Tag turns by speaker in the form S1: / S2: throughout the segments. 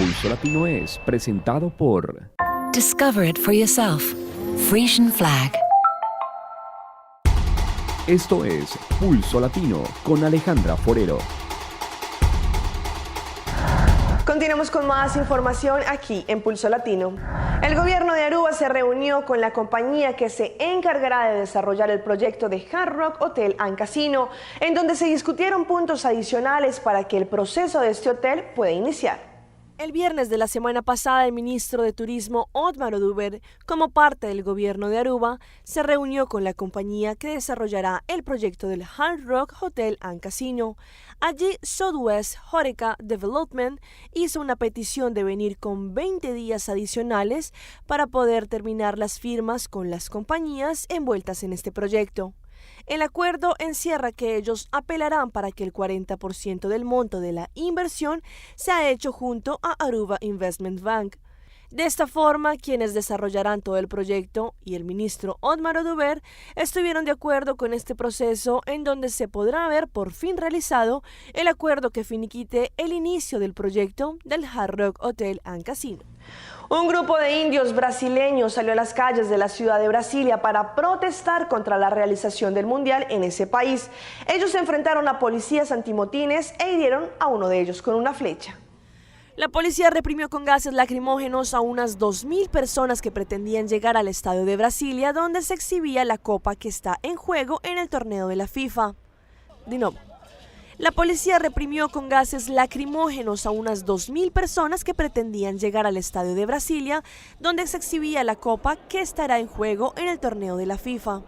S1: Pulso Latino es presentado por
S2: Discover it for yourself. Frisian Flag.
S1: Esto es Pulso Latino con Alejandra Forero.
S3: Continuamos con más información aquí en Pulso Latino. El gobierno de Aruba se reunió con la compañía que se encargará de desarrollar el proyecto de Hard Rock Hotel and Casino, en donde se discutieron puntos adicionales para que el proceso de este hotel pueda iniciar. El viernes de la semana pasada, el ministro de Turismo, Otmar Oduber, como parte del gobierno de Aruba, se reunió con la compañía que desarrollará el proyecto del Hard Rock Hotel and Casino. Allí, Southwest Horeca Development hizo una petición de venir con 20 días adicionales para poder terminar las firmas con las compañías envueltas en este proyecto. El acuerdo encierra que ellos apelarán para que el 40% del monto de la inversión sea hecho junto a Aruba Investment Bank. De esta forma, quienes desarrollarán todo el proyecto y el ministro Otmar Oduber estuvieron de acuerdo con este proceso, en donde se podrá ver por fin realizado el acuerdo que finiquite el inicio del proyecto del Hard Rock Hotel and Casino. Un grupo de indios brasileños salió a las calles de la ciudad de Brasilia para protestar contra la realización del mundial en ese país. Ellos se enfrentaron a policías antimotines e hirieron a uno de ellos con una flecha. La policía reprimió con gases lacrimógenos a unas 2.000 personas que pretendían llegar al estadio de Brasilia, donde se exhibía la copa que está en juego en el torneo de la FIFA. De nuevo. La policía reprimió con gases lacrimógenos a unas 2.000 personas que pretendían llegar al estadio de Brasilia, donde se exhibía la copa que estará en juego en el torneo de la FIFA.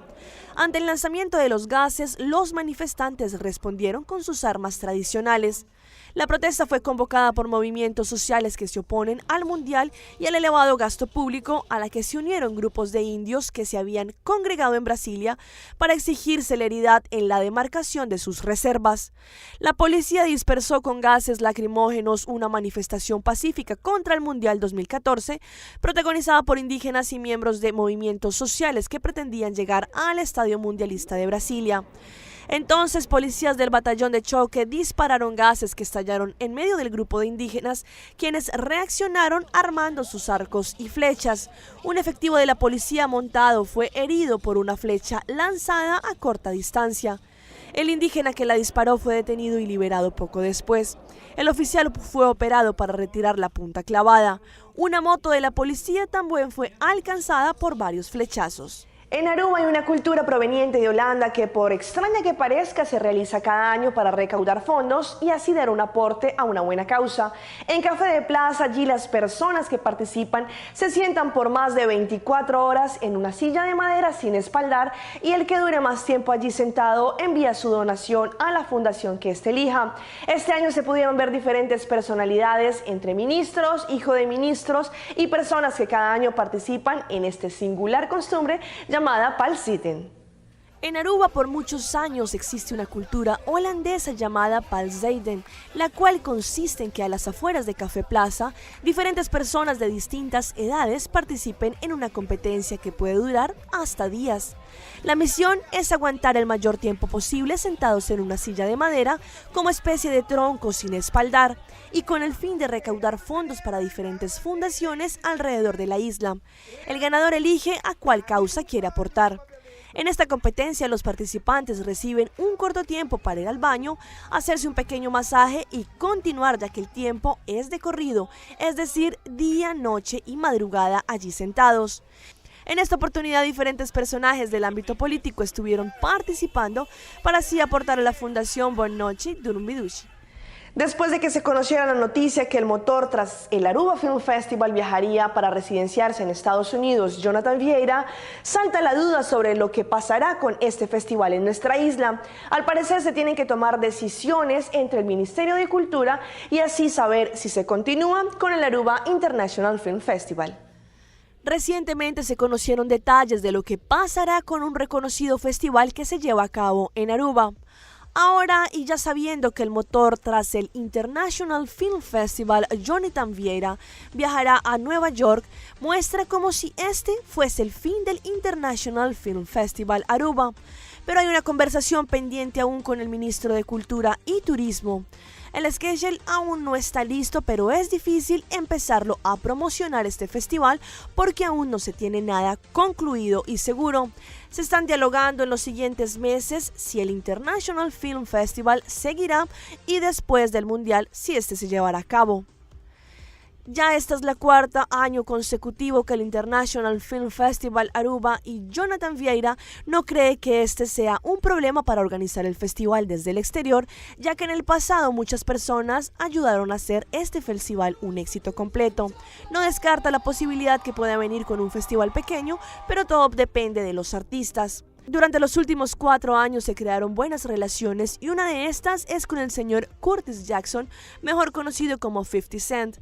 S3: Ante el lanzamiento de los gases, los manifestantes respondieron con sus armas tradicionales. La protesta fue convocada por movimientos sociales que se oponen al mundial y al elevado gasto público, a la que se unieron grupos de indios que se habían congregado en Brasilia para exigir celeridad en la demarcación de sus reservas. La policía dispersó con gases lacrimógenos una manifestación pacífica contra el Mundial 2014, protagonizada por indígenas y miembros de movimientos sociales que pretendían llegar al Estadio Mundialista de Brasilia. Entonces, policías del batallón de choque dispararon gases que estallaron en medio del grupo de indígenas, quienes reaccionaron armando sus arcos y flechas. Un efectivo de la policía montado fue herido por una flecha lanzada a corta distancia. El indígena que la disparó fue detenido y liberado poco después. El oficial fue operado para retirar la punta clavada. Una moto de la policía también fue alcanzada por varios flechazos. En Aruba hay una cultura proveniente de Holanda que, por extraña que parezca, se realiza cada año para recaudar fondos y así dar un aporte a una buena causa. En Café de Plaza, allí las personas que participan se sientan por más de 24 horas en una silla de madera sin espaldar, y el que dure más tiempo allí sentado envía su donación a la fundación que éste elija. Este año se pudieron ver diferentes personalidades, entre ministros, hijos de ministros y personas que cada año participan en este singular costumbre llamada Palzitten. En Aruba por muchos años existe una cultura holandesa llamada Palzitten, la cual consiste en que a las afueras de Café Plaza, diferentes personas de distintas edades participen en una competencia que puede durar hasta días. La misión es aguantar el mayor tiempo posible sentados en una silla de madera como especie de tronco sin espaldar, y con el fin de recaudar fondos para diferentes fundaciones alrededor de la isla. El ganador elige a cuál causa quiere aportar. En esta competencia, los participantes reciben un corto tiempo para ir al baño, hacerse un pequeño masaje y continuar, ya que el tiempo es de corrido, es decir, día, noche y madrugada allí sentados. En esta oportunidad, diferentes personajes del ámbito político estuvieron participando para así aportar a la Fundación Buonanotte Durumbidushi. Después de que se conociera la noticia que el motor tras el Aruba Film Festival viajaría para residenciarse en Estados Unidos, Jonathan Vieira, salta la duda sobre lo que pasará con este festival en nuestra isla. Al parecer se tienen que tomar decisiones entre el Ministerio de Cultura y así saber si se continúa con el Aruba International Film Festival. Recientemente se conocieron detalles de lo que pasará con un reconocido festival que se lleva a cabo en Aruba. Ahora, y ya sabiendo que el motor tras el International Film Festival, Jonathan Vieira, viajará a Nueva York, muestra como si este fuese el fin del International Film Festival Aruba. Pero hay una conversación pendiente aún con el ministro de Cultura y Turismo. El schedule aún no está listo, pero es difícil empezarlo a promocionar este festival porque aún no se tiene nada concluido y seguro. Se están dialogando en los siguientes meses si el International Film Festival seguirá y después del Mundial si este se llevará a cabo. Ya esta es la cuarta año consecutivo que el International Film Festival Aruba y Jonathan Vieira no cree que este sea un problema para organizar el festival desde el exterior, ya que en el pasado muchas personas ayudaron a hacer este festival un éxito completo. No descarta la posibilidad que pueda venir con un festival pequeño, pero todo depende de los artistas. Durante los últimos 4 años se crearon buenas relaciones y una de estas es con el señor Curtis Jackson, mejor conocido como 50 Cent.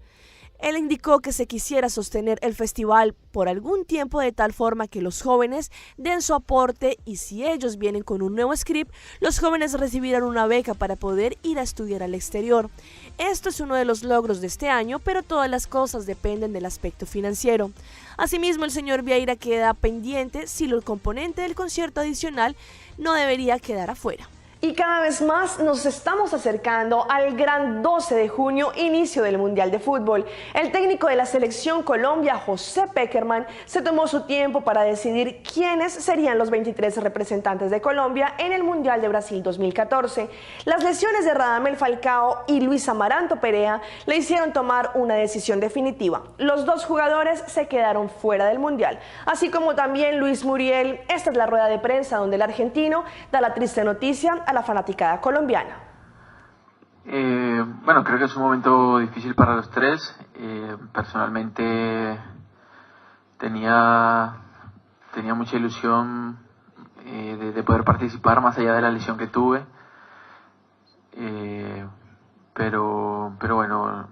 S3: Él indicó que se quisiera sostener el festival por algún tiempo de tal forma que los jóvenes den su aporte y si ellos vienen con un nuevo script, los jóvenes recibirán una beca para poder ir a estudiar al exterior. Esto es uno de los logros de este año, pero todas las cosas dependen del aspecto financiero. Asimismo, el señor Vieira queda pendiente si el componente del concierto adicional no debería quedar afuera. Y cada vez más nos estamos acercando al gran 12 de junio, inicio del Mundial de Fútbol. El técnico de la selección Colombia, José Pekerman, se tomó su tiempo para decidir quiénes serían los 23 representantes de Colombia en el Mundial de Brasil 2014. Las lesiones de Radamel Falcao y Luis Amaranto Perea le hicieron tomar una decisión definitiva. Los dos jugadores se quedaron fuera del Mundial, así como también Luis Muriel. Esta es la rueda de prensa donde el argentino da la triste noticia a la fanaticada colombiana.
S4: Bueno, creo que es un momento difícil para los tres. Personalmente tenía mucha ilusión de poder participar más allá de la lesión que tuve. Pero bueno,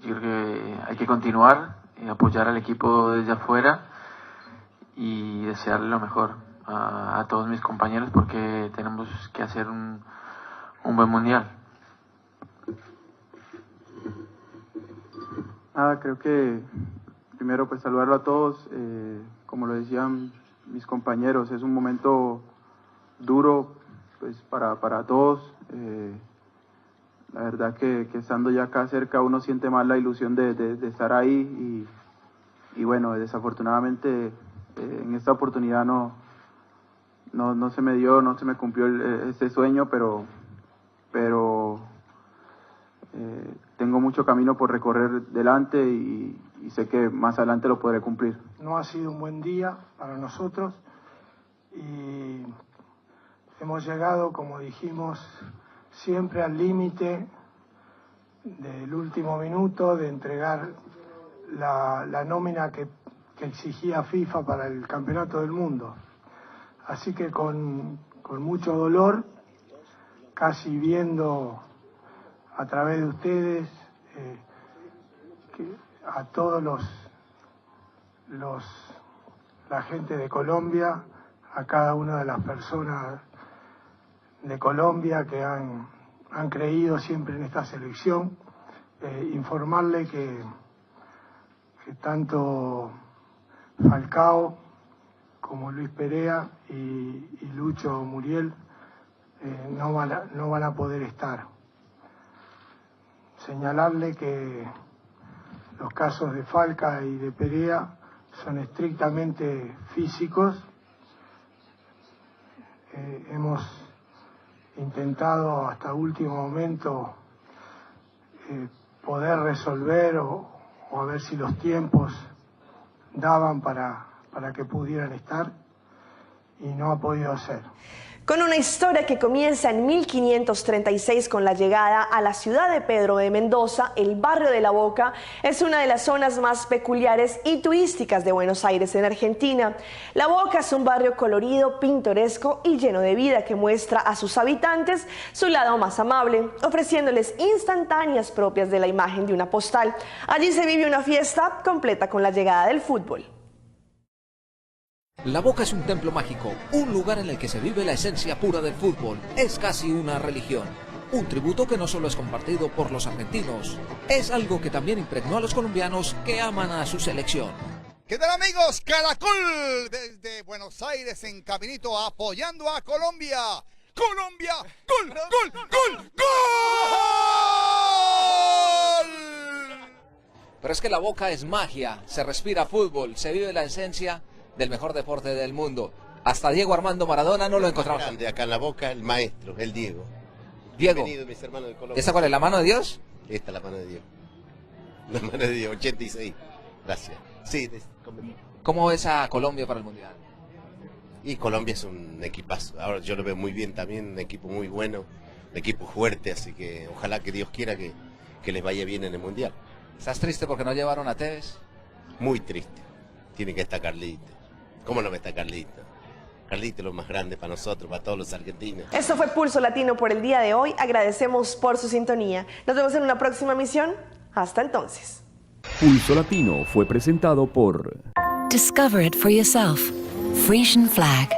S4: yo creo que hay que continuar, apoyar al equipo desde afuera y desearle lo mejor a todos mis compañeros porque tenemos que hacer un buen mundial.
S5: Creo que primero pues saludarlo a todos, como lo decían mis compañeros, es un momento duro pues para todos. La verdad que estando ya acá cerca uno siente más la ilusión de estar ahí y bueno, desafortunadamente en esta oportunidad no se me dio, no se me cumplió este sueño, pero tengo mucho camino por recorrer delante y sé que más adelante lo podré cumplir.
S6: No ha sido un buen día para nosotros y hemos llegado, como dijimos, siempre al límite del último minuto de entregar la nómina que exigía FIFA para el Campeonato del Mundo. Así que con mucho dolor, casi viendo a través de ustedes a todos la gente de Colombia, a cada una de las personas de Colombia que han creído siempre en esta selección, informarle que tanto Falcao como Luis Perea y Lucho Muriel no van a poder estar. Señalarle que los casos de Falca y de Perea son estrictamente físicos. Hemos intentado hasta último momento poder resolver o a ver si los tiempos daban para que pudieran estar y no ha podido ser.
S3: Con una historia que comienza en 1536 con la llegada a la ciudad de Pedro de Mendoza, el barrio de La Boca es una de las zonas más peculiares y turísticas de Buenos Aires en Argentina. La Boca es un barrio colorido, pintoresco y lleno de vida que muestra a sus habitantes su lado más amable, ofreciéndoles instantáneas propias de la imagen de una postal. Allí se vive una fiesta completa con la llegada del fútbol.
S7: La Boca es un templo mágico, un lugar en el que se vive la esencia pura del fútbol. Es casi una religión, un tributo que no solo es compartido por los argentinos, es algo que también impregnó a los colombianos que aman a su selección.
S8: ¿Qué tal, amigos? Caracol desde Buenos Aires en caminito apoyando a Colombia. Colombia. ¡Gol, gol, gol, gol!
S7: Pero es que la Boca es magia, se respira fútbol, se vive la esencia del mejor deporte del mundo. Hasta Diego Armando Maradona no lo encontramos.
S9: Grande, acá en la Boca, el maestro, el Diego.
S7: Diego.
S9: Bienvenido, mis hermanos de Colombia.
S7: ¿Esta cuál es, la mano de Dios?
S9: Esta es la mano de Dios. La mano de Dios, 86. Gracias. Sí,
S7: ¿Cómo ves a Colombia para el Mundial?
S9: Y Colombia es un equipazo. Ahora yo lo veo muy bien también, un equipo muy bueno, un equipo fuerte, así que ojalá que Dios quiera que les vaya bien en el Mundial.
S7: ¿Estás triste porque no llevaron a Tevez?
S9: Muy triste. Tiene que estar Carlito. ¿Cómo no va a estar Carlito? Carlito es lo más grande para nosotros, para todos los argentinos.
S3: Esto fue Pulso Latino por el día de hoy. Agradecemos por su sintonía. Nos vemos en una próxima emisión. Hasta entonces.
S1: Pulso Latino fue presentado por...
S2: Discover it for yourself. Frisian Flag.